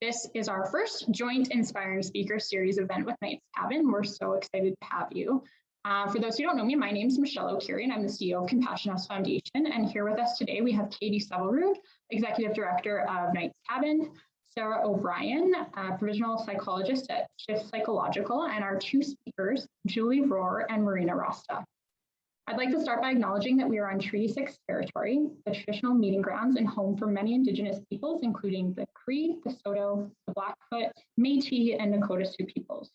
This is our first joint Inspiring Speaker Series event with Knights Cabin. We're so excited to have you. For those who don't know me, my name is Michelle O'Keery, and I'm the CEO of Compassion House Foundation. And here with us today, we have Katie Sevelrud, Executive Director of Knights Cabin, Sarah O'Brien, Provisional Psychologist at Shift Psychological, and our two speakers, Julie Rohr and Marina Rasta. I'd like to start by acknowledging that we are on Treaty 6 territory, the traditional meeting grounds and home for many Indigenous peoples, including the Cree, the Saulteaux, the Blackfoot, Métis, and Nakota Sioux peoples.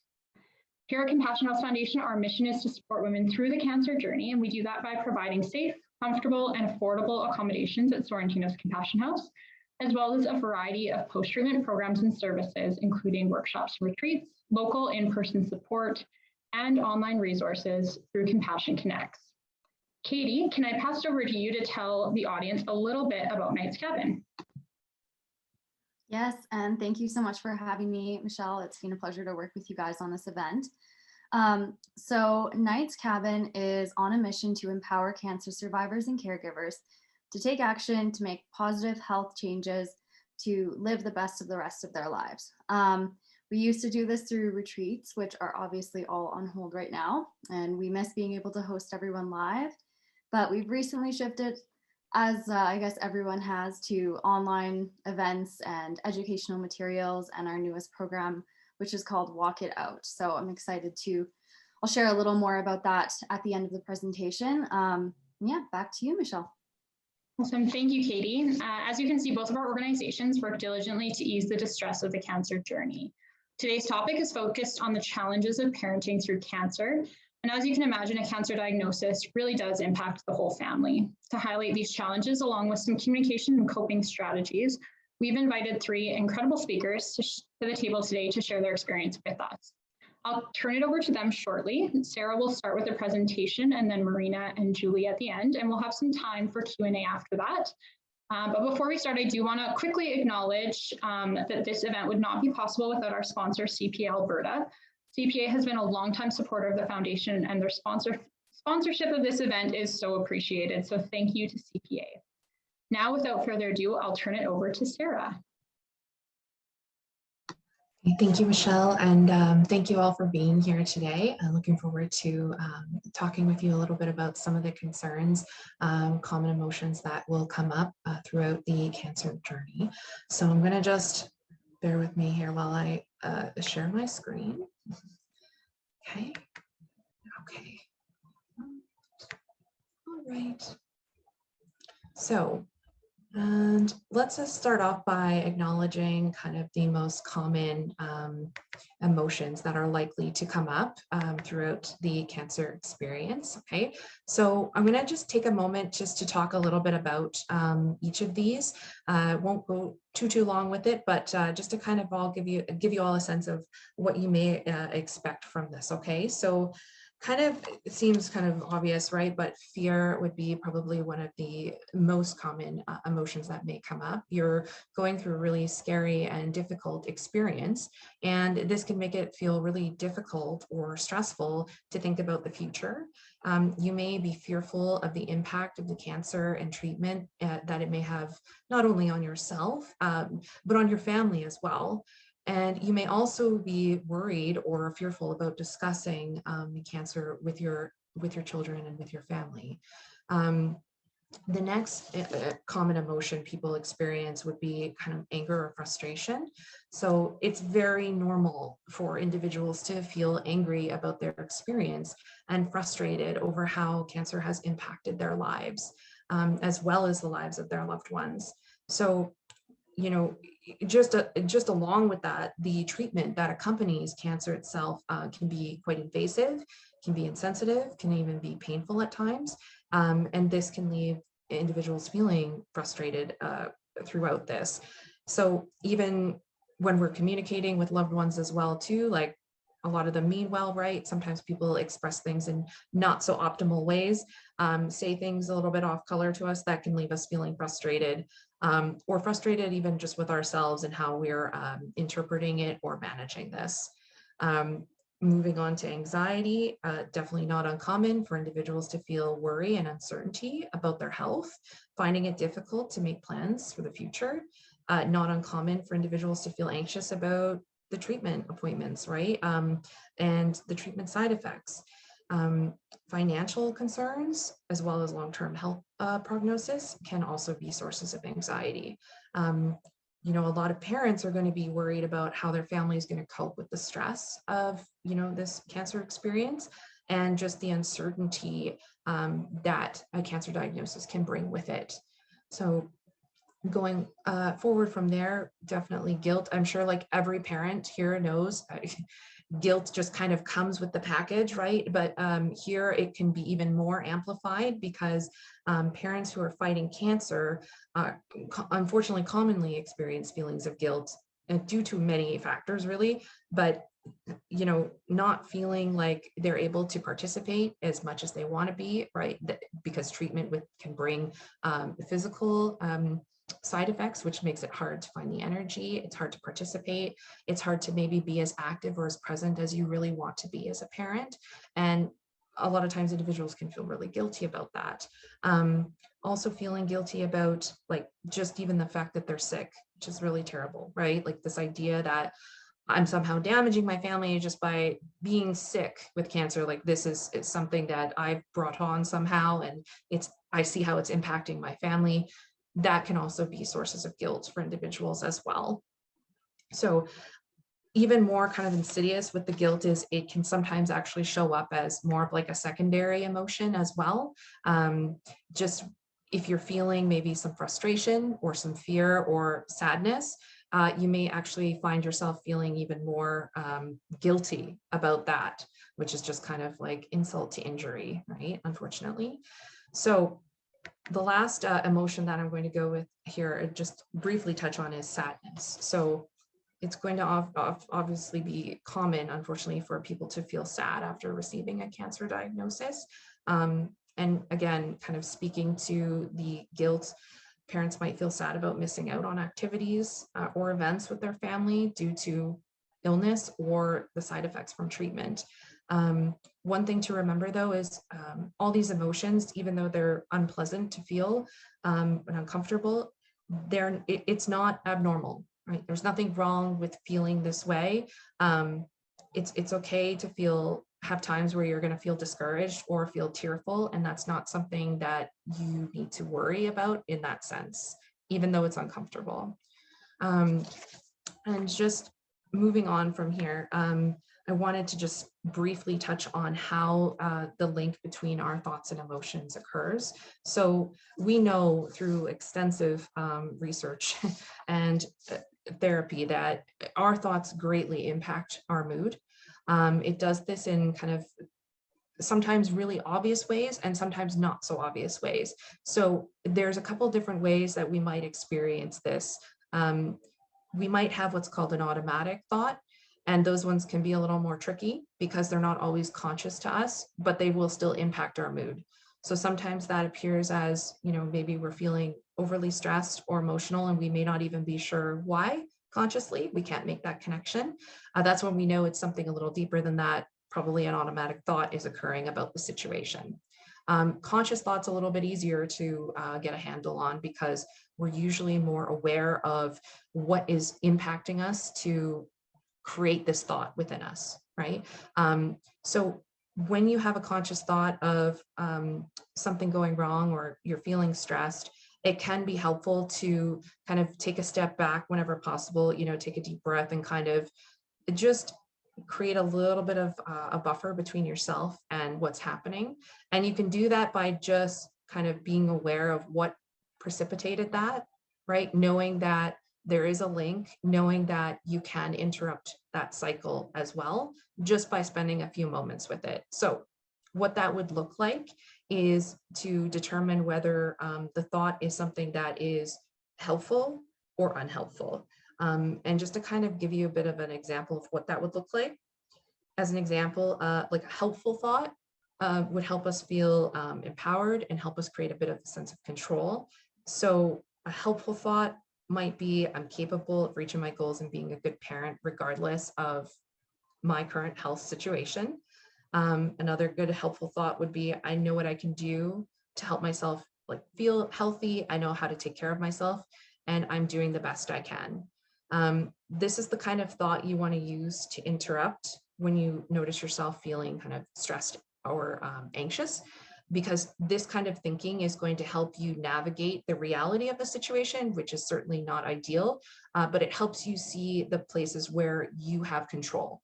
Here at Compassion House Foundation, our mission is to support women through the cancer journey, and we do that by providing safe, comfortable, and affordable accommodations at Sorrentino's Compassion House, as well as a variety of post-treatment programs and services, including workshops and retreats, local in-person support, and online resources through Compassion Connects. Katie, can I pass it over to you to tell the audience a little bit about Knights Cabin? Yes, and thank you so much for having me, Michelle. It's been a pleasure to work with you guys on this event. So Knights Cabin is on a mission to empower cancer survivors and caregivers to take action, to make positive health changes, to live the best of the rest of their lives. We used to do this through retreats, which are obviously all on hold right now, and we miss being able to host everyone live. But we've recently shifted, as I guess everyone has, to online events and educational materials and our newest program, which is called Walk It Out. So I'm excited I'll share a little more about that at the end of the presentation. Yeah, back to you, Michelle. Awesome, thank you, Katie. As you can see, both of our organizations work diligently to ease the distress of the cancer journey. Today's topic is focused on the challenges of parenting through cancer. And as you can imagine, a cancer diagnosis really does impact the whole family. To highlight these challenges, along with some communication and coping strategies, we've invited three incredible speakers to the table today to share their experience with us. I'll turn it over to them shortly. Sarah will start with a presentation, and then Marina and Julie at the end, and we'll have some time for Q&A after that. But before we start, I do want to quickly acknowledge that this event would not be possible without our sponsor, CPA Alberta. CPA has been a longtime supporter of the foundation, and their sponsorship of this event is so appreciated. So thank you to CPA. Now, without further ado, I'll turn it over to Sarah. Thank you, Michelle, and thank you all for being here today. I'm looking forward to talking with you a little bit about some of the concerns, common emotions that will come up throughout the cancer journey. So I'm going to just bear with me here while I share my screen. Okay. All right. So, and let's just start off by acknowledging kind of the most common emotions that are likely to come up throughout the cancer experience. Okay, so I'm going to just take a moment just to talk a little bit about each of these. Won't go too long with it, but just to kind of all give you all a sense of what you may expect from this. Okay, so kind of, it seems kind of obvious, right? But fear would be probably one of the most common emotions that may come up. You're going through a really scary and difficult experience, and this can make it feel really difficult or stressful to think about the future. You may be fearful of the impact of the cancer and treatment that it may have not only on yourself, but on your family as well. And you may also be worried or fearful about discussing cancer with your children and with your family. The next common emotion people experience would be kind of anger or frustration. So it's very normal for individuals to feel angry about their experience and frustrated over how cancer has impacted their lives, as well as the lives of their loved ones. So, you know, just along with that, the treatment that accompanies cancer itself can be quite invasive, can be insensitive, can even be painful at times. And this can leave individuals feeling frustrated throughout this. So even when we're communicating with loved ones as well too, like a lot of them mean well, right? Sometimes people express things in not so optimal ways, say things a little bit off color to us that can leave us feeling frustrated, or frustrated even just with ourselves and how we're interpreting it or managing this. Moving on to anxiety, definitely not uncommon for individuals to feel worry and uncertainty about their health, finding it difficult to make plans for the future. not uncommon for individuals to feel anxious about the treatment appointments, right? And the treatment side effects. Financial concerns, as well as long-term health prognosis, can also be sources of anxiety. You know, a lot of parents are going to be worried about how their family is going to cope with the stress of, you know, this cancer experience, and just the uncertainty that a cancer diagnosis can bring with it. So going forward from there, definitely guilt. I'm sure like every parent here knows guilt just kind of comes with the package, right? But here it can be even more amplified because parents who are fighting cancer unfortunately commonly experience feelings of guilt due to many factors, really. But you know, not feeling like they're able to participate as much as they want to be, right? Because treatment can bring physical side effects, which makes it hard to find the energy. It's hard to participate. It's hard to maybe be as active or as present as you really want to be as a parent. And a lot of times individuals can feel really guilty about that. Also feeling guilty about like just even the fact that they're sick, which is really terrible, right? Like this idea that I'm somehow damaging my family just by being sick with cancer. Like this is something that I've brought on somehow, and I see how it's impacting my family. That can also be sources of guilt for individuals as well. So even more kind of insidious with the guilt is it can sometimes actually show up as more of like a secondary emotion as well. Just if you're feeling maybe some frustration or some fear or sadness, you may actually find yourself feeling even more guilty about that, which is just kind of like insult to injury, right? Unfortunately. So the last emotion that I'm going to go with here, just briefly touch on, is sadness. So it's going to obviously be common, unfortunately, for people to feel sad after receiving a cancer diagnosis. And again, kind of speaking to the guilt, parents might feel sad about missing out on activities or events with their family due to illness or the side effects from treatment. One thing to remember, though, is all these emotions, even though they're unpleasant to feel and uncomfortable, it's not abnormal, right? There's nothing wrong with feeling this way. It's okay to have times where you're going to feel discouraged or feel tearful, and that's not something that you need to worry about in that sense, even though it's uncomfortable. And just moving on from here, I wanted to just briefly touch on how the link between our thoughts and emotions occurs. So we know through extensive research and therapy that our thoughts greatly impact our mood. It does this in kind of sometimes really obvious ways and sometimes not so obvious ways. So there's a couple different ways that we might experience this. We might have what's called an automatic thought, and those ones can be a little more tricky because they're not always conscious to us, but they will still impact our mood. So sometimes that appears as, you know, maybe we're feeling overly stressed or emotional and we may not even be sure why consciously. We can't make that connection. That's when we know it's something a little deeper than that. Probably an automatic thought is occurring about the situation. Conscious thought's a little bit easier to get a handle on because we're usually more aware of what is impacting us to create this thought within us, right? So when you have a conscious thought of something going wrong or you're feeling stressed, it can be helpful to kind of take a step back whenever possible, you know, take a deep breath and kind of just create a little bit of a buffer between yourself and what's happening. And you can do that by just kind of being aware of what precipitated that, right? Knowing that there is a link, knowing that you can interrupt that cycle as well, just by spending a few moments with it. So what that would look like is to determine whether the thought is something that is helpful or unhelpful. And just to kind of give you a bit of an example of what that would look like. As an example, like a helpful thought would help us feel empowered and help us create a bit of a sense of control. So a helpful thought might be, I'm capable of reaching my goals and being a good parent regardless of my current health situation. Another good helpful thought would be, I know what I can do to help myself like feel healthy. I know how to take care of myself. and I'm doing the best I can. This is the kind of thought you want to use to interrupt when you notice yourself feeling kind of stressed or anxious, because this kind of thinking is going to help you navigate the reality of the situation, which is certainly not ideal, but it helps you see the places where you have control.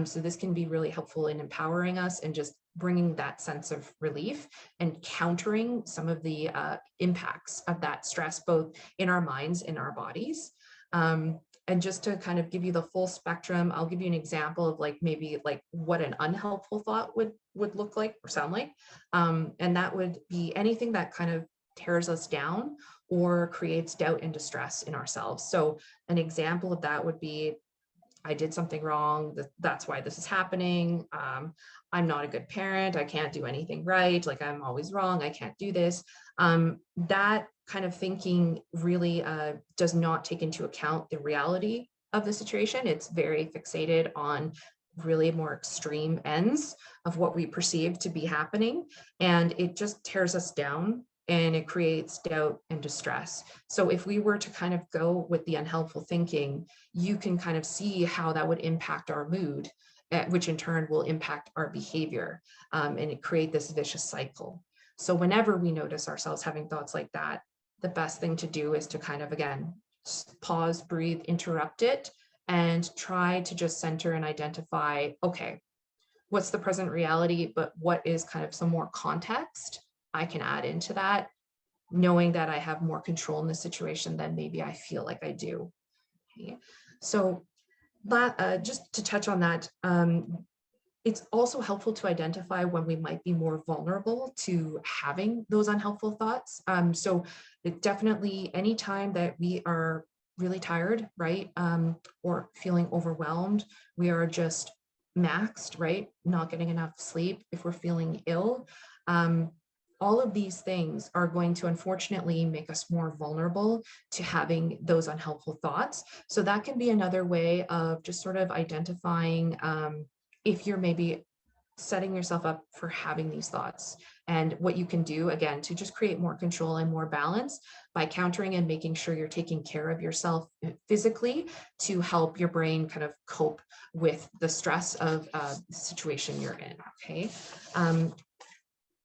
So this can be really helpful in empowering us and just bringing that sense of relief and countering some of the impacts of that stress, both in our minds and our bodies. And just to kind of give you the full spectrum, I'll give you an example of like maybe like what an unhelpful thought would look like or sound like. And that would be anything that kind of tears us down or creates doubt and distress in ourselves. So an example of that would be, I did something wrong, that's why this is happening. I'm not a good parent, I can't do anything right, like I'm always wrong, I can't do this. That kind of thinking really does not take into account the reality of the situation. It's very fixated on really more extreme ends of what we perceive to be happening, and it just tears us down and it creates doubt and distress. So if we were to kind of go with the unhelpful thinking, you can kind of see how that would impact our mood, which in turn will impact our behavior, and it create this vicious cycle. So whenever we notice ourselves having thoughts like that, the best thing to do is to kind of, again, pause, breathe, interrupt it, and try to just center and identify, okay, what's the present reality, but what is kind of some more context I can add into that, knowing that I have more control in the situation than maybe I feel like I do. Okay. So that, just to touch on that, it's also helpful to identify when we might be more vulnerable to having those unhelpful thoughts. So it definitely anytime that we are really tired, right, or feeling overwhelmed, we are just maxed, right, not getting enough sleep, if we're feeling ill, all of these things are going to unfortunately make us more vulnerable to having those unhelpful thoughts. So that can be another way of just sort of identifying if you're maybe setting yourself up for having these thoughts, and what you can do, again, to just create more control and more balance by countering and making sure you're taking care of yourself physically to help your brain kind of cope with the stress of the situation you're in. Okay.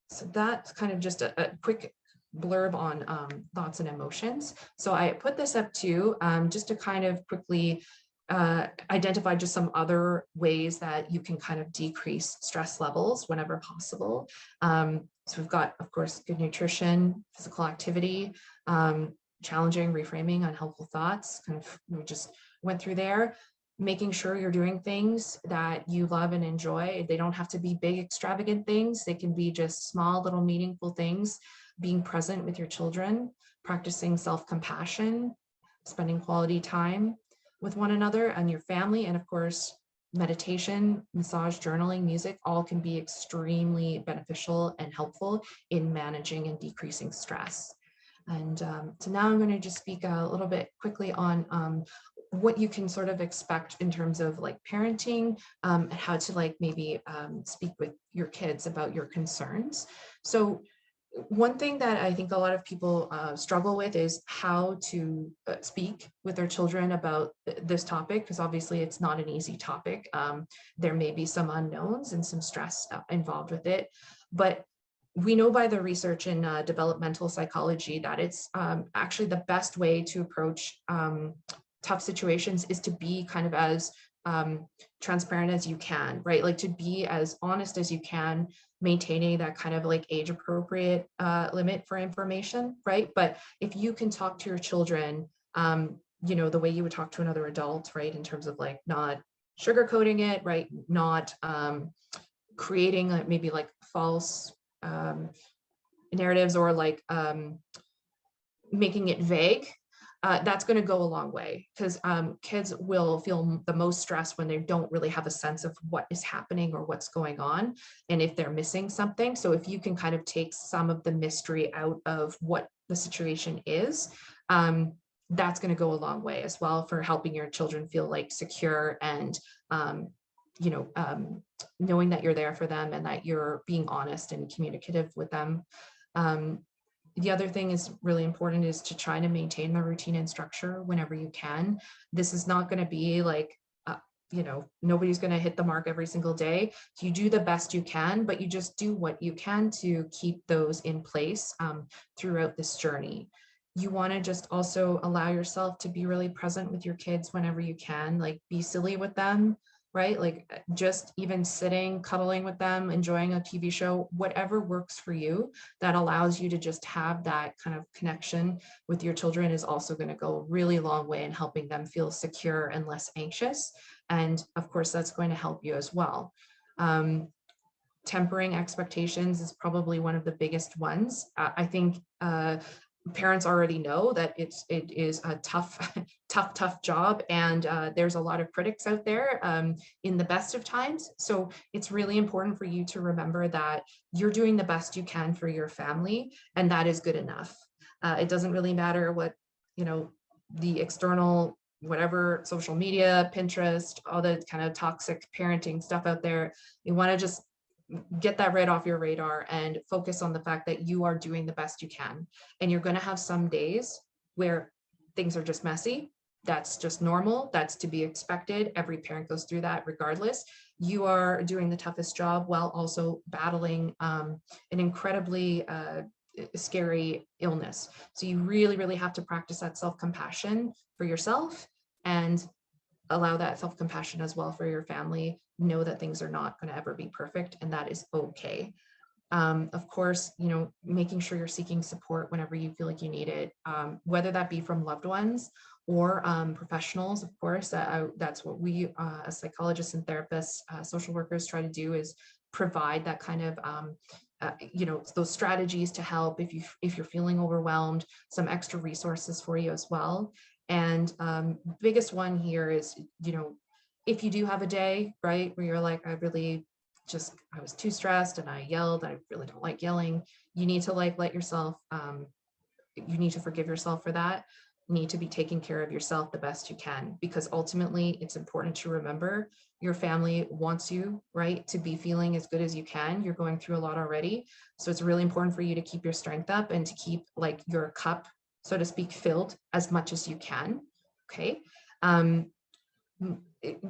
So that's kind of just a quick blurb on thoughts and emotions. So I put this up too, just to kind of quickly identify just some other ways that you can kind of decrease stress levels whenever possible. So we've got, of course, good nutrition, physical activity, challenging, reframing unhelpful thoughts, kind of we just went through there. Making sure you're doing things that you love and enjoy. They don't have to be big, extravagant things. They can be just small, little meaningful things. Being present with your children, practicing self-compassion, spending quality time with one another and your family, and of course, meditation, massage, journaling, music, all can be extremely beneficial and helpful in managing and decreasing stress. And so now I'm going to just speak a little bit quickly on what you can sort of expect in terms of like parenting, and how to like maybe speak with your kids about your concerns. So one thing that I think a lot of people struggle with is how to speak with their children about this topic, because obviously it's not an easy topic. There may be some unknowns and some stress involved with it, but we know by the research in developmental psychology that it's actually the best way to approach tough situations is to be kind of as transparent as you can, right? Like to be as honest as you can, maintaining that kind of like age appropriate limit for information, right? But if you can talk to your children, you know, the way you would talk to another adult, right? In terms of like not sugarcoating it, right? Not creating maybe like false narratives or like making it vague, that's going to go a long way, because kids will feel the most stress when they don't really have a sense of what is happening or what's going on, and if they're missing something. So if you can kind of take some of the mystery out of what the situation is, that's going to go a long way as well for helping your children feel like secure and you know, knowing that you're there for them and that you're being honest and communicative with them. The other thing is really important is to try to maintain the routine and structure whenever you can. This is not going to be like, nobody's going to hit the mark every single day. You do the best you can, but you just do what you can to keep those in place throughout this journey. You want to just also allow yourself to be really present with your kids whenever you can, like be silly with them, right? Like just even sitting, cuddling with them, enjoying a TV show, whatever works for you that allows you to just have that kind of connection with your children is also going to go a really long way in helping them feel secure and less anxious. And of course, that's going to help you as well. Tempering expectations is probably one of the biggest ones. I think parents already know that it is a tough, tough job, and there's a lot of critics out there in the best of times. So it's really important for you to remember that you're doing the best you can for your family, and that is good enough. It doesn't really matter what, the external, whatever, social media, Pinterest, all the kind of toxic parenting stuff out there. You want to just get that right off your radar and focus on the fact that you are doing the best you can. And you're going to have some days where things are just messy. That's just normal. That's to be expected. Every parent goes through that regardless. You are doing the toughest job while also battling an incredibly scary illness. So you really, really have to practice that self-compassion for yourself and allow that self-compassion as well for your family. Know that things are not going to ever be perfect, and that is okay. Of course, making sure you're seeking support whenever you feel like you need it, whether that be from loved ones or professionals. Of course, that's what we as psychologists and therapists, social workers try to do, is provide that kind of those strategies to help if you're feeling overwhelmed, some extra resources for you as well. And biggest one here is, if you do have a day, right, where you're like, I was too stressed and I yelled, I really don't like yelling. You need to let yourself, you need to forgive yourself for that. You need to be taking care of yourself the best you can, because ultimately it's important to remember your family wants you, right, to be feeling as good as you can. You're going through a lot already. So it's really important for you to keep your strength up and to keep your cup, so to speak, filled as much as you can. Okay.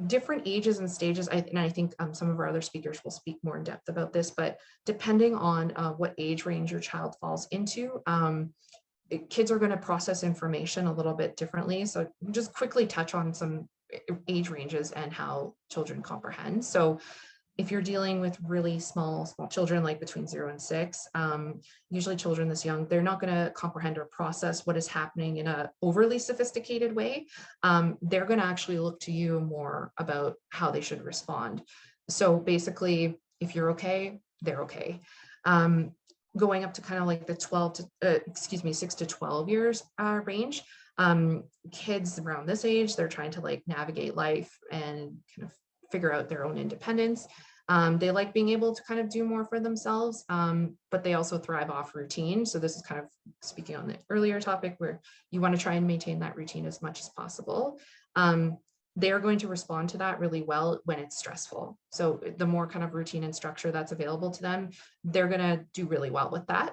Different ages and stages, and I think some of our other speakers will speak more in depth about this, but depending on what age range your child falls into, kids are going to process information a little bit differently. So just quickly touch on some age ranges and how children comprehend. So if you're dealing with really small children, like between 0 and 6, usually children this young, they're not going to comprehend or process what is happening in a overly sophisticated way. They're going to actually look to you more about how they should respond. So basically, if you're okay, they're okay. Going up to kind of like the 6 to 12 years range, kids around this age, they're trying to navigate life and kind of figure out their own independence. They like being able to kind of do more for themselves, but they also thrive off routine. So this is kind of speaking on the earlier topic where you want to try and maintain that routine as much as possible. They're going to respond to that really well when it's stressful. So the more kind of routine and structure that's available to them, they're going to do really well with that.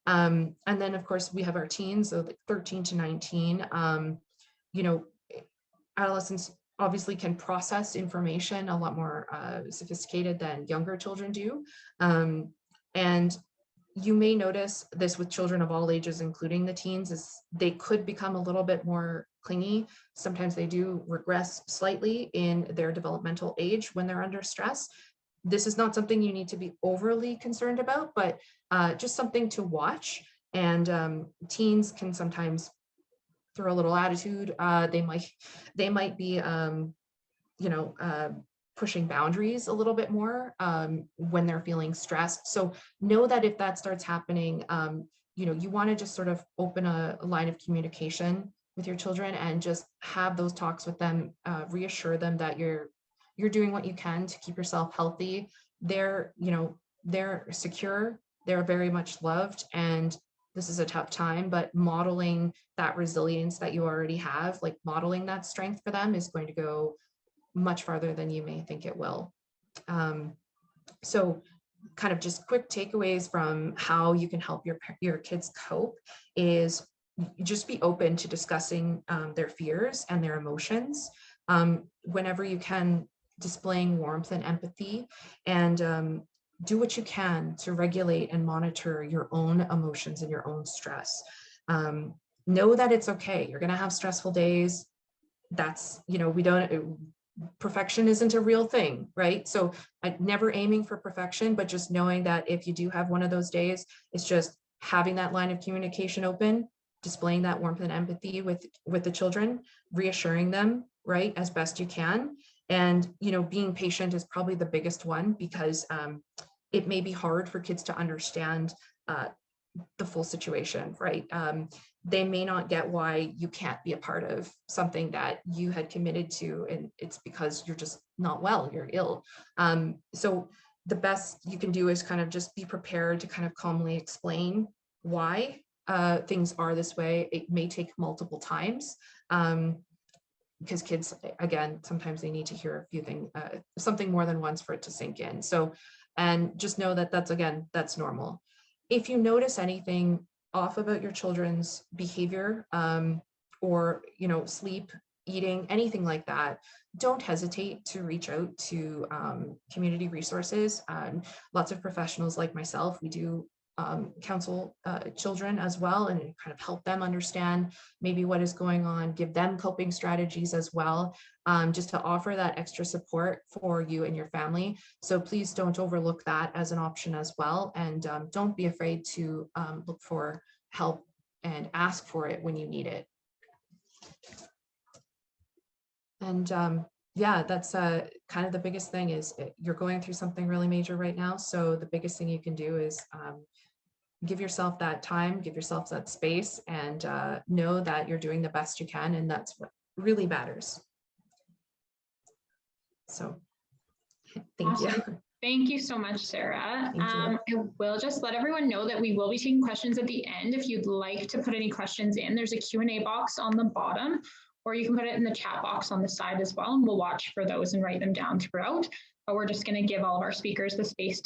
And then of course we have our teens, so 13 to 19, adolescents obviously can process information a lot more sophisticated than younger children do. And you may notice this with children of all ages, including the teens, is they could become a little bit more clingy. Sometimes they do regress slightly in their developmental age when they're under stress. This is not something you need to be overly concerned about, but just something to watch. And teens can sometimes throw a little attitude. They might be, pushing boundaries a little bit more when they're feeling stressed. So know that if that starts happening, you want to just sort of open a line of communication with your children and just have those talks with them, reassure them that you're doing what you can to keep yourself healthy. They're secure, they're very much loved, and this is a tough time, but modeling that resilience that you already have, modeling that strength for them, is going to go much farther than you may think it will. So kind of just quick takeaways from how you can help your kids cope is just be open to discussing their fears and their emotions. Whenever you can, displaying warmth and empathy, and do what you can to regulate and monitor your own emotions and your own stress. Know that it's okay. You're going to have stressful days. That's, perfection isn't a real thing, right? So never aiming for perfection, but just knowing that if you do have one of those days, it's just having that line of communication open, displaying that warmth and empathy with the children, reassuring them, right, as best you can. And, being patient is probably the biggest one, because it may be hard for kids to understand the full situation, right? They may not get why you can't be a part of something that you had committed to, and it's because you're just not well, you're ill. So the best you can do is kind of just be prepared to kind of calmly explain why things are this way. It may take multiple times, because kids, again, sometimes they need to hear a few things, something more than once for it to sink in. So, and just know that that's normal. If you notice anything off about your children's behavior, or, sleep, eating, anything like that, don't hesitate to reach out to community resources. Lots of professionals like myself, we do counsel children as well, and kind of help them understand maybe what is going on, give them coping strategies as well, just to offer that extra support for you and your family. So please don't overlook that as an option as well. And don't be afraid to look for help and ask for it when you need it. And yeah, that's kind of the biggest thing is you're going through something really major right now. So the biggest thing you can do is give yourself that time, give yourself that space, and know that you're doing the best you can, and that's what really matters. So thank Awesome. you. Thank you so much, Sarah. Thank you. I will just let everyone know that we will be taking questions at the end. If you'd like to put any questions in, there's a Q&A box on the bottom, or you can put it in the chat box on the side as well, and we'll watch for those and write them down throughout. But we're just going to give all of our speakers the space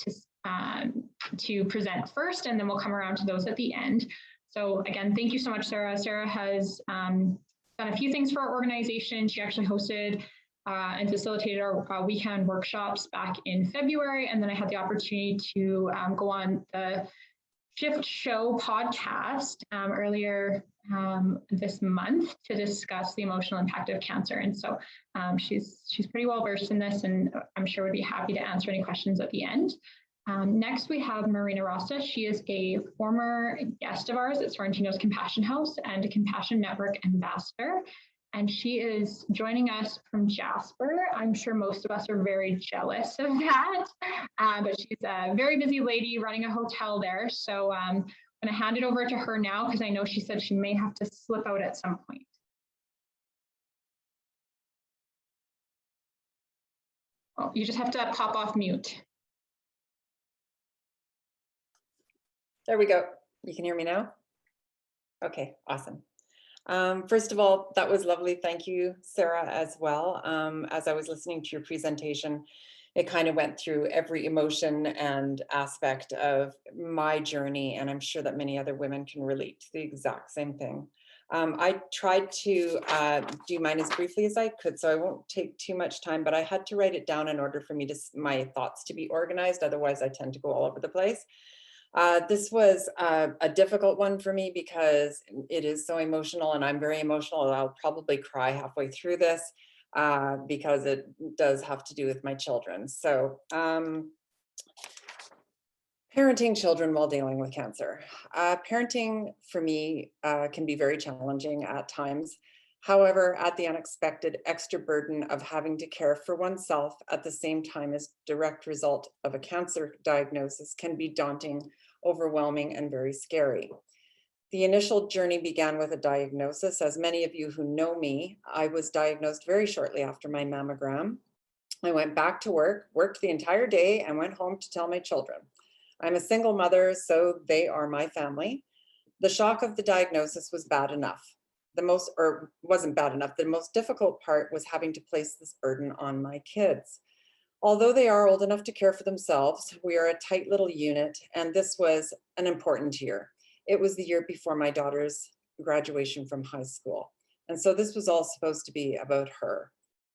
to present first, and then we'll come around to those at the end. So again, thank you so much, Sarah. Sarah has done a few things for our organization. She actually hosted and facilitated our weekend workshops back in February. And then I had the opportunity to go on the Shift Show podcast earlier this month to discuss the emotional impact of cancer. And so she's pretty well versed in this, and I'm sure would be happy to answer any questions at the end. Next, we have Marina Rasta. She is a former guest of ours at Sorrentino's Compassion House and a Compassion Network ambassador. And she is joining us from Jasper. I'm sure most of us are very jealous of that, but she's a very busy lady running a hotel there. So I'm going to hand it over to her now, because I know she said she may have to slip out at some point. Oh, you just have to pop off mute. There we go. You can hear me now? Okay, awesome. First of all, that was lovely. Thank you, Sarah, as well. As I was listening to your presentation, it kind of went through every emotion and aspect of my journey, and I'm sure that many other women can relate to the exact same thing. I tried to do mine as briefly as I could, so I won't take too much time, but I had to write it down in order for me to my thoughts to be organized. Otherwise, I tend to go all over the place. This was a difficult one for me because it is so emotional, and I'm very emotional, and I'll probably cry halfway through this because it does have to do with my children. So parenting children while dealing with cancer. Parenting for me can be very challenging at times. However, at the unexpected extra burden of having to care for oneself at the same time as direct result of a cancer diagnosis can be daunting, overwhelming, and very scary. The initial journey began with a diagnosis. As many of you who know me, I was diagnosed very shortly after my mammogram. I went back to work, worked the entire day, and went home to tell my children. I'm a single mother, so they are my family. The shock of the diagnosis was bad enough. Wasn't bad enough. The most difficult part was having to place this burden on my kids. Although they are old enough to care for themselves, we are a tight little unit, and this was an important year. It was the year before my daughter's graduation from high school. And so this was all supposed to be about her.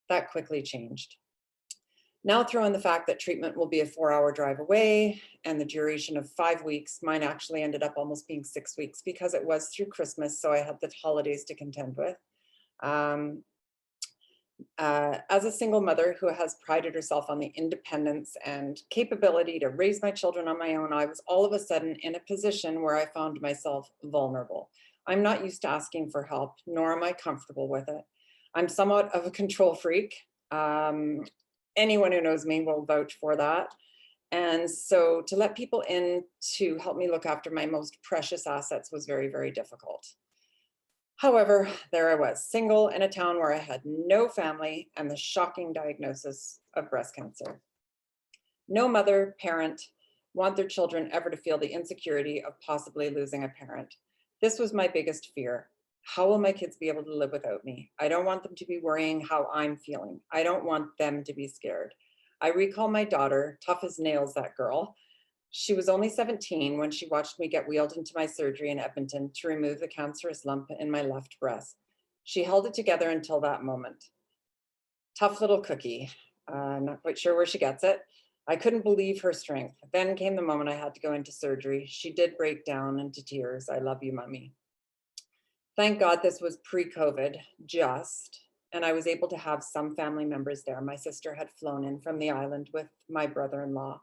That quickly changed. Now throw in the fact that treatment will be a 4-hour drive away and the duration of 5 weeks. Mine actually ended up almost being 6 weeks because it was through Christmas, so I had the holidays to contend with. As a single mother who has prided herself on the independence and capability to raise my children on my own, I was all of a sudden in a position where I found myself vulnerable. I'm not used to asking for help, nor am I comfortable with it. I'm somewhat of a control freak. Anyone who knows me will vouch for that. And so to let people in to help me look after my most precious assets was very, very difficult. However, there I was, single in a town where I had no family and the shocking diagnosis of breast cancer. No mother, parent want their children ever to feel the insecurity of possibly losing a parent. This was my biggest fear. How will my kids be able to live without me? I don't want them to be worrying how I'm feeling. I don't want them to be scared. I recall my daughter, tough as nails, that girl. She was only 17 when she watched me get wheeled into my surgery in Edmonton to remove the cancerous lump in my left breast. She held it together until that moment. Tough little cookie. Not quite sure where she gets it. I couldn't believe her strength. Then came the moment I had to go into surgery. She did break down into tears. I love you, Mommy. Thank God this was pre-COVID, and I was able to have some family members there. My sister had flown in from the island with my brother-in-law,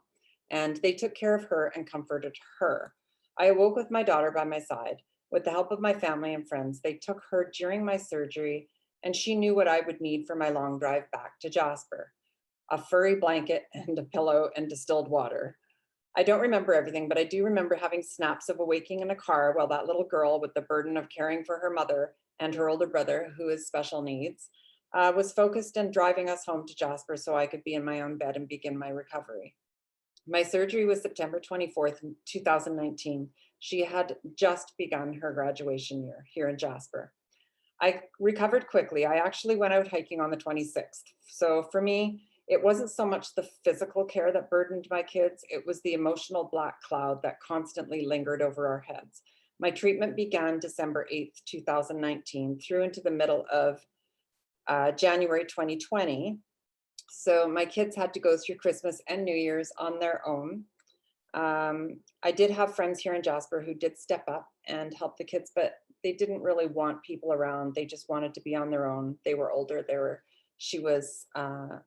and they took care of her and comforted her. I awoke with my daughter by my side. With the help of my family and friends, they took her during my surgery, and she knew what I would need for my long drive back to Jasper: a furry blanket and a pillow and distilled water. I don't remember everything, but I do remember having snaps of awaking in a car while that little girl, with the burden of caring for her mother and her older brother, who has special needs, was focused and driving us home to Jasper so I could be in my own bed and begin my recovery. My surgery was September 24th, 2019. She had just begun her graduation year here in Jasper. I recovered quickly. I actually went out hiking on the 26th. So for me, it wasn't so much the physical care that burdened my kids, it was the emotional black cloud that constantly lingered over our heads. My treatment began December 8th, 2019, through into the middle of January 2020. So my kids had to go through Christmas and New Year's on their own. I did have friends here in Jasper who did step up and help the kids, but they didn't really want people around. They just wanted to be on their own. They were older. She was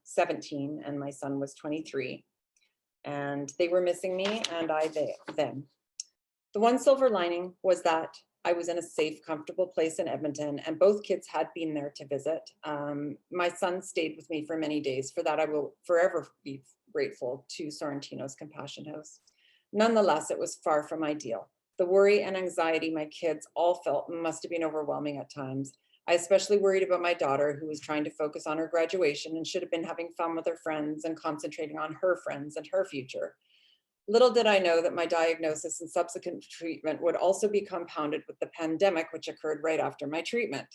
17 and my son was 23. And they were missing me and them. The one silver lining was that I was in a safe, comfortable place in Edmonton, and both kids had been there to visit. My son stayed with me for many days. For that, I will forever be grateful to Sorrentino's Compassion House. Nonetheless, it was far from ideal. The worry and anxiety my kids all felt must have been overwhelming at times. I especially worried about my daughter, who was trying to focus on her graduation and should have been having fun with her friends and concentrating on her friends and her future. Little did I know that my diagnosis and subsequent treatment would also be compounded with the pandemic, which occurred right after my treatment.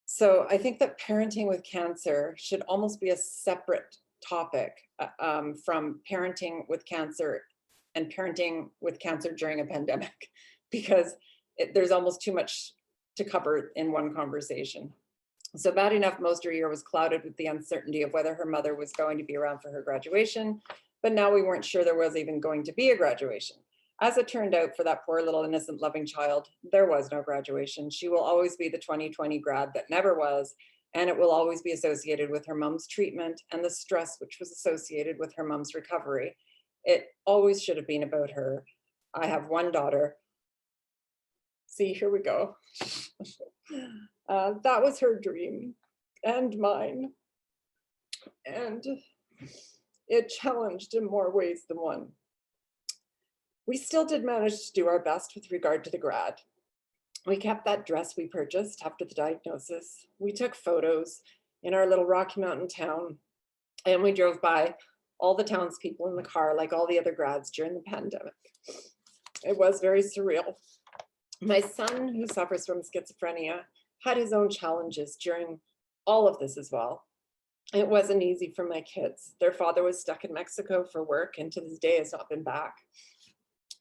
So I think that parenting with cancer should almost be a separate topic from parenting with cancer and parenting with cancer during a pandemic, because there's almost too much to cover in one conversation. So bad enough, most of her year was clouded with the uncertainty of whether her mother was going to be around for her graduation, but now we weren't sure there was even going to be a graduation. As it turned out, for that poor little innocent loving child, there was no graduation. She will always be the 2020 grad that never was, and it will always be associated with her mom's treatment and the stress which was associated with her mom's recovery. It always should have been about her. I have one daughter. See, here we go. That was her dream and mine. And it challenged in more ways than one. We still did manage to do our best with regard to the grad. We kept that dress we purchased after the diagnosis. We took photos in our little Rocky Mountain town, and we drove by all the townspeople in the car like all the other grads during the pandemic. It was very surreal. My son, who suffers from schizophrenia, had his own challenges during all of this as well. It wasn't easy for my kids. Their father was stuck in Mexico for work and to this day has not been back.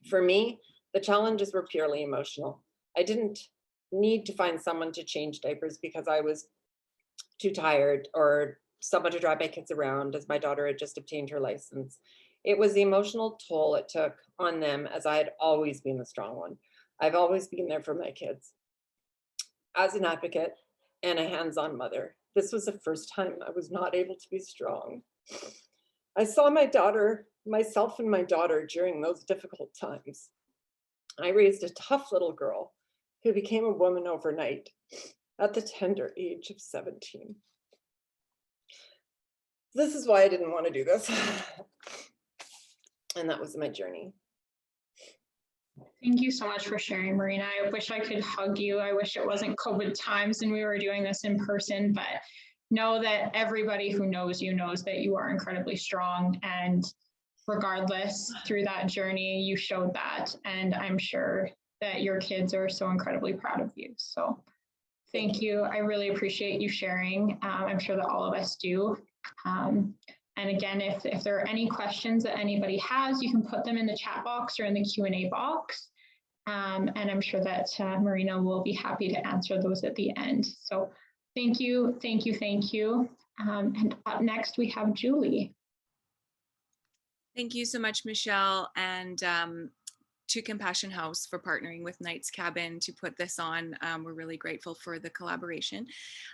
For me, the challenges were purely emotional. I didn't need to find someone to change diapers because I was too tired or someone to drive my kids around as my daughter had just obtained her license. It was the emotional toll it took on them as I had always been the strong one. I've always been there for my kids. As an advocate and a hands-on mother, this was the first time I was not able to be strong. I saw myself and my daughter during those difficult times. I raised a tough little girl who became a woman overnight at the tender age of 17. This is why I didn't want to do this. And that was my journey. Thank you so much for sharing, Marina. I wish I could hug you. I wish it wasn't COVID times and we were doing this in person, but know that everybody who knows you knows that you are incredibly strong. And regardless, through that journey, you showed that. And I'm sure that your kids are so incredibly proud of you. So thank you. I really appreciate you sharing. I'm sure that all of us do. And again, if there are any questions that anybody has, you can put them in the chat box or in the Q&A box. And I'm sure that Marina will be happy to answer those at the end. So thank you, thank you, thank you. And up next we have Julie. Thank you so much, Michelle, and to Compassion House for partnering with Knight's Cabin to put this on. We're really grateful for the collaboration.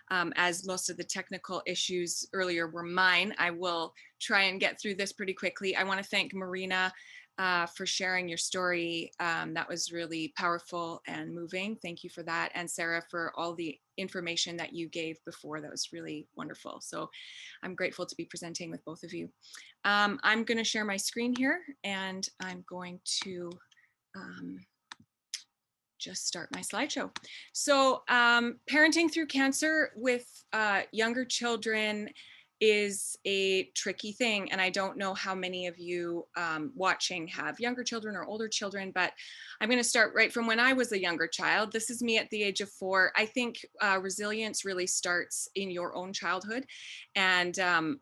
As most of the technical issues earlier were mine, I will try and get through this pretty quickly. I want to thank Marina for sharing your story. That was really powerful and moving. Thank you for that. And Sarah, for all the information that you gave before. That was really wonderful. So I'm grateful to be presenting with both of you. I'm going to share my screen here and I'm going to just start my slideshow. So parenting through cancer with younger children is a tricky thing. And I don't know how many of you watching have younger children or older children, but I'm going to start right from when I was a younger child. This is me at the age of 4. I think resilience really starts in your own childhood. And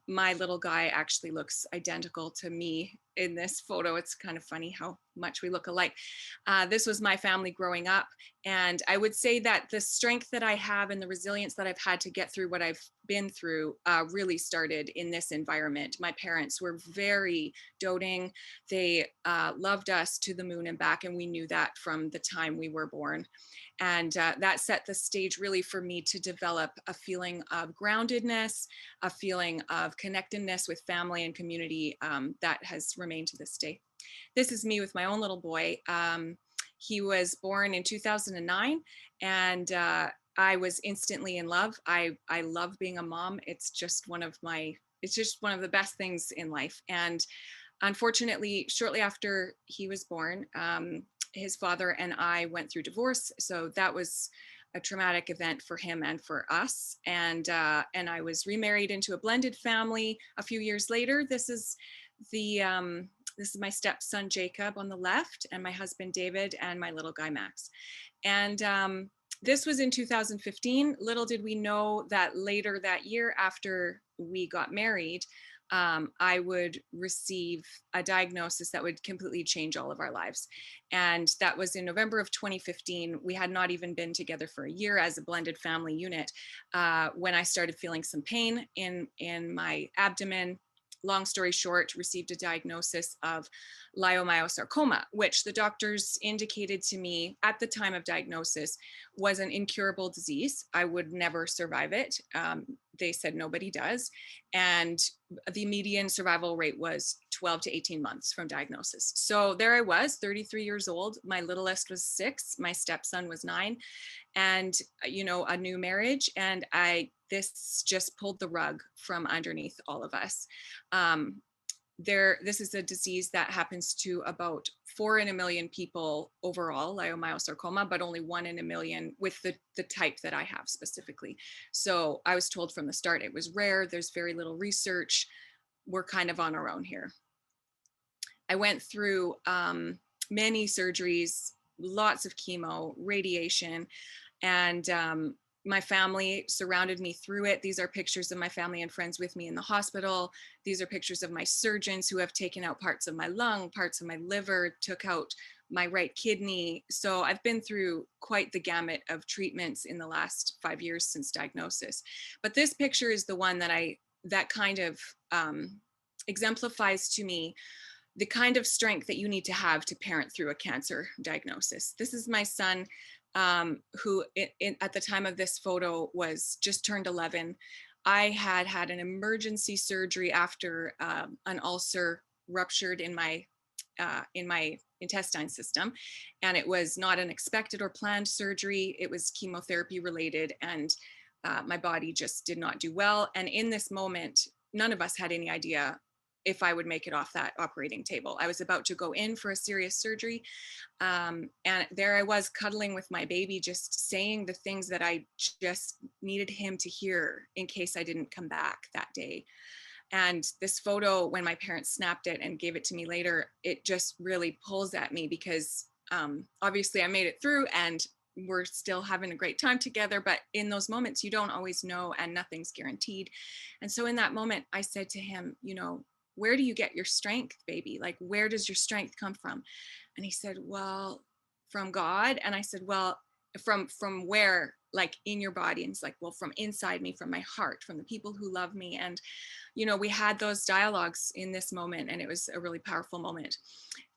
my little guy actually looks identical to me in this photo. It's kind of funny how much we look alike. This was my family growing up. And I would say that the strength that I have and the resilience that I've had to get through what I've been through really started in this environment. My parents were very doting. They loved us to the moon and back, and we knew that from the time we were born. And that set the stage really for me to develop a feeling of groundedness, a feeling of connectedness with family and community that has remained to this day. This is me with my own little boy. He was born in 2009, and I was instantly in love. I love being a mom. It's just one of the best things in life. And unfortunately, shortly after he was born, his father and I went through divorce. So that was a traumatic event for him and for us. And I was remarried into a blended family a few years later. This is my stepson, Jacob, on the left, and my husband, David, and my little guy, Max. And this was in 2015. Little did we know that later that year, after we got married, I would receive a diagnosis that would completely change all of our lives. And that was in November of 2015. We had not even been together for a year as a blended family unit when I started feeling some pain in my abdomen. Long story short, received a diagnosis of leiomyosarcoma, which the doctors indicated to me at the time of diagnosis was an incurable disease. I would never survive it. They said nobody does. And the median survival rate was 12 to 18 months from diagnosis. So there I was, 33 years old. My littlest was 6. My stepson was 9. And, you know, a new marriage. And this just pulled the rug from underneath all of us. This is a disease that happens to about 4 in a million people overall, leiomyosarcoma, but only 1 in a million with the type that I have specifically. So I was told from the start it was rare. There's very little research. We're kind of on our own here. I went through many surgeries, lots of chemo, radiation, and my family surrounded me through it. These are pictures of my family and friends with me in the hospital. These are pictures of my surgeons who have taken out parts of my lung, parts of my liver, took out my right kidney. So I've been through quite the gamut of treatments in the last 5 years since diagnosis. But this picture is the one that kind of exemplifies to me the kind of strength that you need to have to parent through a cancer diagnosis. This is my son, who at the time of this photo was just turned 11. I had had an emergency surgery after an ulcer ruptured in my intestine system, and it was not an expected or planned surgery. It was chemotherapy related, and my body just did not do well. And in this moment, none of us had any idea if I would make it off that operating table. I was about to go in for a serious surgery. And there I was cuddling with my baby, just saying the things that I just needed him to hear in case I didn't come back that day. And this photo, when my parents snapped it and gave it to me later, it just really pulls at me because obviously I made it through and we're still having a great time together. But in those moments, you don't always know and nothing's guaranteed. And so in that moment, I said to him, you know, where do you get your strength, baby? Like, where does your strength come from? And he said, well, from God. And I said, well, from where? Like in your body? And he's like, well, from inside me, from my heart, from the people who love me. And, you know, we had those dialogues in this moment, and it was a really powerful moment.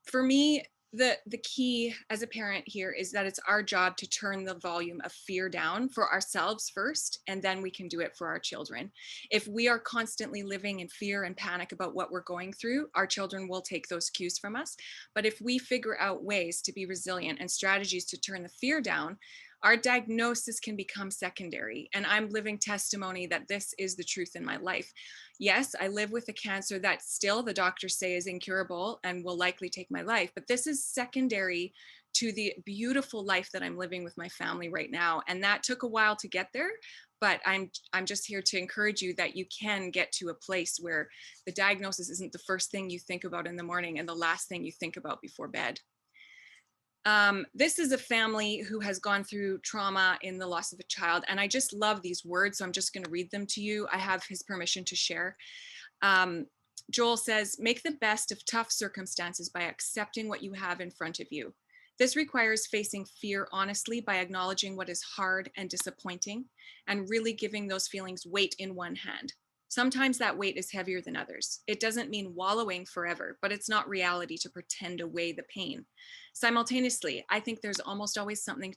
For me, the key as a parent here is that it's our job to turn the volume of fear down for ourselves first, and then we can do it for our children. If we are constantly living in fear and panic about what we're going through, our children will take those cues from us. But if we figure out ways to be resilient and strategies to turn the fear down, our diagnosis can become secondary. And I'm living testimony that this is the truth in my life. Yes, I live with a cancer that still the doctors say is incurable and will likely take my life, but this is secondary to the beautiful life that I'm living with my family right now. And that took a while to get there, but I'm just here to encourage you that you can get to a place where the diagnosis isn't the first thing you think about in the morning and the last thing you think about before bed. This is a family who has gone through trauma in the loss of a child. And I just love these words, so I'm just going to read them to you. I have his permission to share. Joel says, make the best of tough circumstances by accepting what you have in front of you. This requires facing fear honestly by acknowledging what is hard and disappointing and really giving those feelings weight in one hand. Sometimes that weight is heavier than others. It doesn't mean wallowing forever, but it's not reality to pretend away the pain. Simultaneously, I think there's almost always something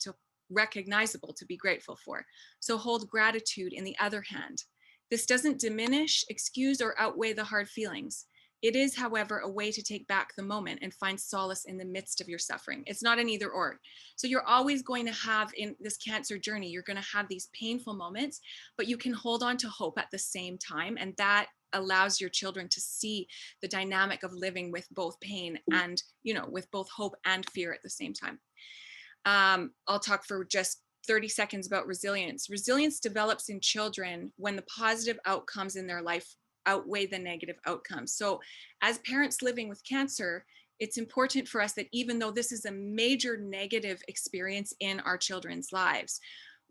recognizable to be grateful for. So hold gratitude in the other hand. This doesn't diminish, excuse, or outweigh the hard feelings. It is, however, a way to take back the moment and find solace in the midst of your suffering. It's not an either or. So you're always going to have in this cancer journey, you're going to have these painful moments, but you can hold on to hope at the same time. And that allows your children to see the dynamic of living with both pain and, you know, with both hope and fear at the same time. I'll talk for just 30 seconds about resilience. Resilience develops in children when the positive outcomes in their life outweigh the negative outcomes. So as parents living with cancer, it's important for us that even though this is a major negative experience in our children's lives,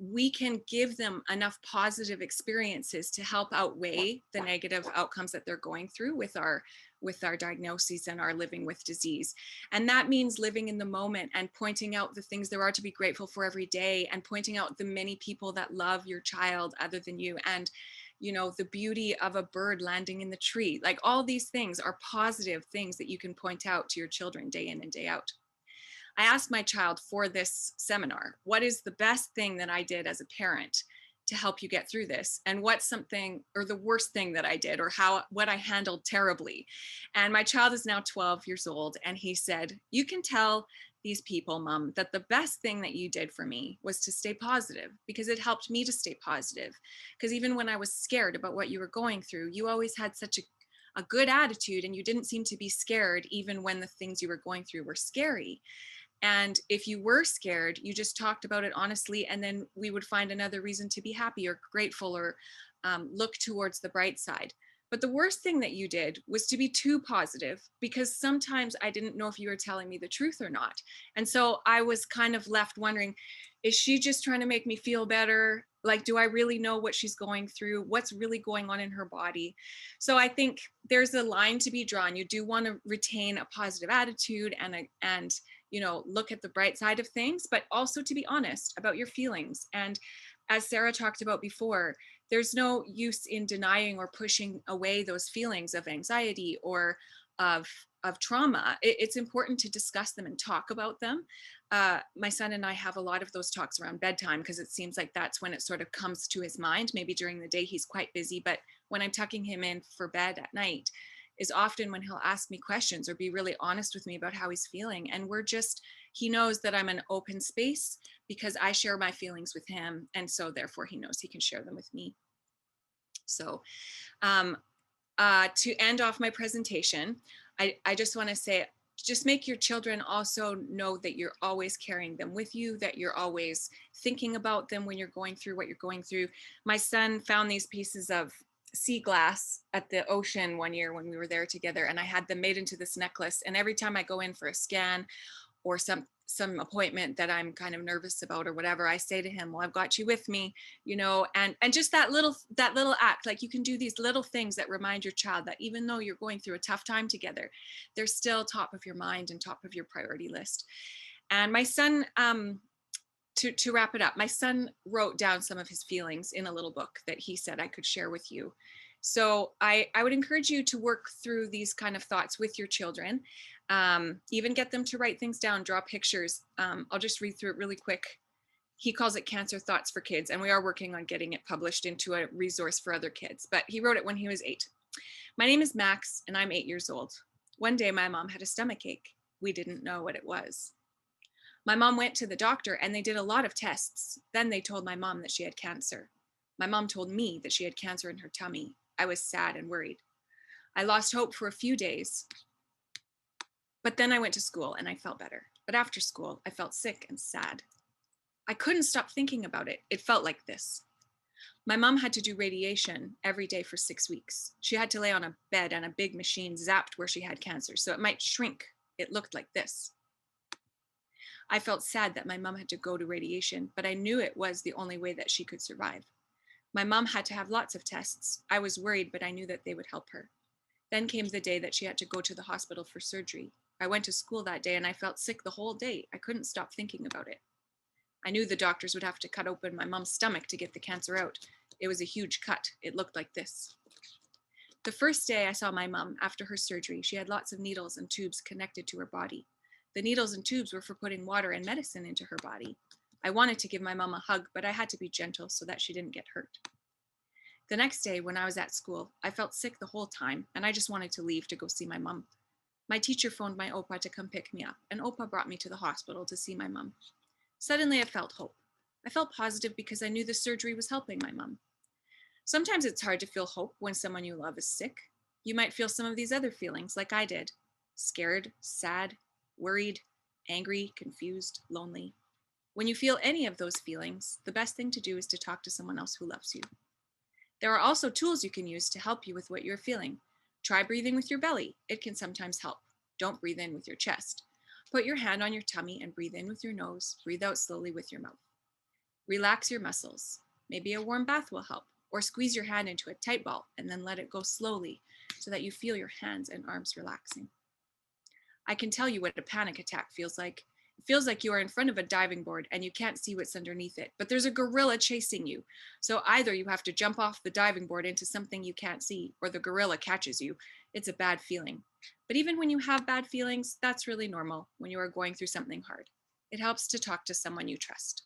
we can give them enough positive experiences to help outweigh the negative outcomes that they're going through with our diagnoses and our living with disease. And that means living in the moment and pointing out the things there are to be grateful for every day, and pointing out the many people that love your child other than you, and you know, the beauty of a bird landing in the tree. Like, all these things are positive things that you can point out to your children day in and day out. I asked my child for this seminar, what is the best thing that I did as a parent to help you get through this? And what's something, or the worst thing that I did, or what I handled terribly? And my child is now 12 years old. And he said, you can tell these people, Mom, that the best thing that you did for me was to stay positive, because it helped me to stay positive. Because even when I was scared about what you were going through, you always had such a good attitude, and you didn't seem to be scared even when the things you were going through were scary. And if you were scared, you just talked about it honestly, and then we would find another reason to be happy or grateful, or look towards the bright side. But the worst thing that you did was to be too positive, because sometimes I didn't know if you were telling me the truth or not. And so I was kind of left wondering, is she just trying to make me feel better? Like, do I really know what she's going through? What's really going on in her body? So I think there's a line to be drawn. You do want to retain a positive attitude and you know, look at the bright side of things, but also to be honest about your feelings. And as Sarah talked about before, there's no use in denying or pushing away those feelings of anxiety or of trauma. It's important to discuss them and talk about them. My son and I have a lot of those talks around bedtime, because it seems like that's when it sort of comes to his mind. Maybe during the day he's quite busy, but when I'm tucking him in for bed at night is often when he'll ask me questions or be really honest with me about how he's feeling. And he knows that I'm an open space because I share my feelings with him. And so therefore he knows he can share them with me. So to end off my presentation, I just want to say, just make your children also know that you're always carrying them with you, that you're always thinking about them when you're going through what you're going through. My son found these pieces of sea glass at the ocean one year when we were there together, and I had them made into this necklace. And every time I go in for a scan or some appointment that I'm kind of nervous about or whatever, I say to him, well, I've got you with me, you know, and just that little act, like you can do these little things that remind your child that even though you're going through a tough time together, they're still top of your mind and top of your priority list. And my son, to wrap it up, my son wrote down some of his feelings in a little book that he said I could share with you. So I would encourage you to work through these kind of thoughts with your children. Even get them to write things down, draw pictures. I'll just read through it really quick. He calls it Cancer Thoughts for Kids, and we are working on getting it published into a resource for other kids, but he wrote it when he was 8. My name is Max, and I'm 8 years old. One day my mom had a stomach ache. We didn't know what it was. My mom went to the doctor and they did a lot of tests. Then they told my mom that she had cancer. My mom told me that she had cancer in her tummy. I was sad and worried. I lost hope for a few days, but then I went to school and I felt better. But after school, I felt sick and sad. I couldn't stop thinking about it. It felt like this. My mom had to do radiation every day for 6 weeks. She had to lay on a bed and a big machine zapped where she had cancer so it might shrink. It looked like this. I felt sad that my mom had to go to radiation, but I knew it was the only way that she could survive. My mom had to have lots of tests. I was worried, but I knew that they would help her. Then came the day that she had to go to the hospital for surgery. I went to school that day and I felt sick the whole day. I couldn't stop thinking about it. I knew the doctors would have to cut open my mom's stomach to get the cancer out. It was a huge cut. It looked like this. The first day I saw my mom after her surgery, she had lots of needles and tubes connected to her body. The needles and tubes were for putting water and medicine into her body. I wanted to give my mom a hug, but I had to be gentle so that she didn't get hurt. The next day when I was at school, I felt sick the whole time and I just wanted to leave to go see my mom. My teacher phoned my Opa to come pick me up, and Opa brought me to the hospital to see my mom. Suddenly I felt hope. I felt positive because I knew the surgery was helping my mom. Sometimes it's hard to feel hope when someone you love is sick. You might feel some of these other feelings like I did: scared, sad, worried, angry, confused, lonely. When you feel any of those feelings, the best thing to do is to talk to someone else who loves you. There are also tools you can use to help you with what you're feeling. Try breathing with your belly. It can sometimes help. Don't breathe in with your chest. Put your hand on your tummy and breathe in with your nose. Breathe out slowly with your mouth. Relax your muscles. Maybe a warm bath will help, or squeeze your hand into a tight ball and then let it go slowly so that you feel your hands and arms relaxing. I can tell you what a panic attack feels like. It feels like you are in front of a diving board and you can't see what's underneath it, but there's a gorilla chasing you. So either you have to jump off the diving board into something you can't see, or the gorilla catches you. It's a bad feeling. But even when you have bad feelings, that's really normal when you are going through something hard. It helps to talk to someone you trust.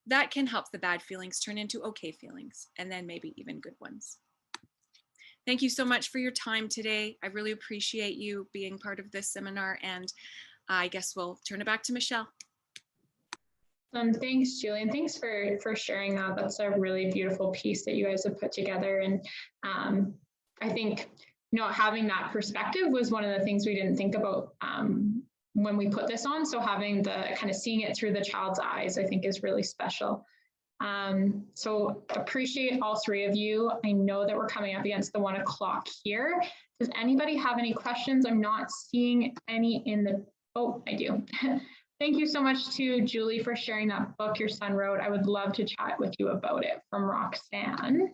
That can help the bad feelings turn into okay feelings, and then maybe even good ones. Thank you so much for your time today. I really appreciate you being part of this seminar, and I guess we'll turn it back to Michelle. Thanks, Julie, and thanks for sharing that. That's a really beautiful piece that you guys have put together. And I think, having that perspective was one of the things we didn't think about when we put this on. So having the kind of seeing it through the child's eyes, I think, is really special. So appreciate all three of you. I know that we're coming up against the 1 o'clock here. Does anybody have any questions? I'm not seeing any in the, oh, I do. Thank you so much to Julie for sharing that book your son wrote. I would love to chat with you about it, from Roxanne.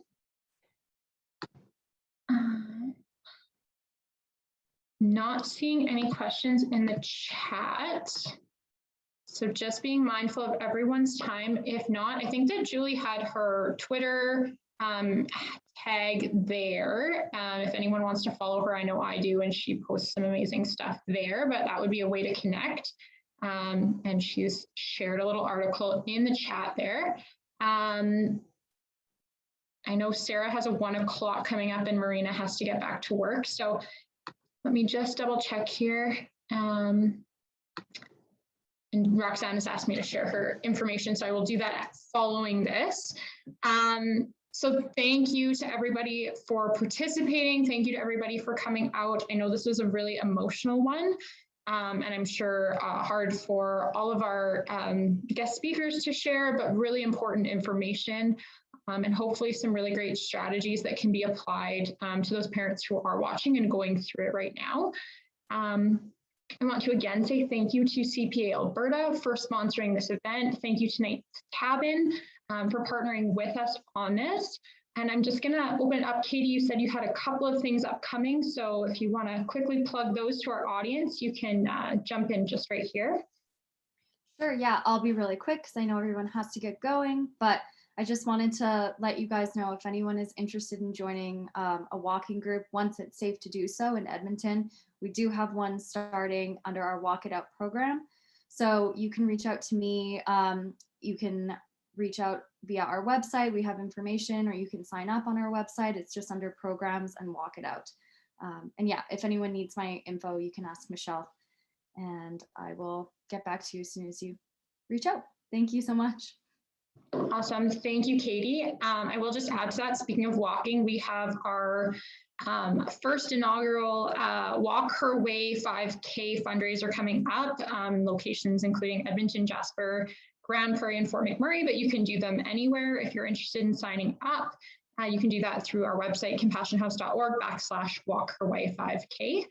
Not seeing any questions in the chat. So just being mindful of everyone's time. If not, I think that Julie had her Twitter tag there. If anyone wants to follow her, I know I do, and she posts some amazing stuff there, but that would be a way to connect. And she's shared a little article in the chat there. I know Sarah has a 1 o'clock coming up and Marina has to get back to work. So let me just double check here. And Roxanne has asked me to share her information, so I will do that following this. So thank you to everybody for participating. Thank you to everybody for coming out. I know this was a really emotional one, and I'm sure hard for all of our guest speakers to share, but really important information, and hopefully some really great strategies that can be applied to those parents who are watching and going through it right now. I want to again say thank you to CPA Alberta for sponsoring this event. Thank you to Knight's Cabin for partnering with us on this. And I'm just going to open it up. Katie, you said you had a couple of things upcoming. So if you want to quickly plug those to our audience, you can jump in just right here. Sure, yeah, I'll be really quick because I know everyone has to get going, but I just wanted to let you guys know if anyone is interested in joining a walking group, once it's safe to do so in Edmonton. We do have one starting under our Walk It Out program. So you can reach out to me. You can reach out via our website. We have information, or you can sign up on our website. It's just under programs and Walk It Out. And yeah, if anyone needs my info, you can ask Michelle and I will get back to you as soon as you reach out. Thank you so much. Awesome. Thank you, Katie. I will just add to that, speaking of walking, we have our first inaugural Walk Her Way 5K fundraiser coming up, locations including Edmonton, Jasper, Grand Prairie, and Fort McMurray, but you can do them anywhere. If you're interested in signing up, you can do that through our website, compassionhouse.org/walkherway5K.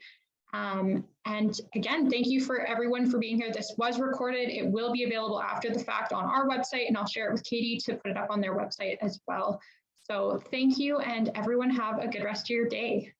And again, thank you for everyone for being here. This was recorded. It will be available after the fact on our website, and I'll share it with Katie to put it up on their website as well. So thank you, and everyone have a good rest of your day.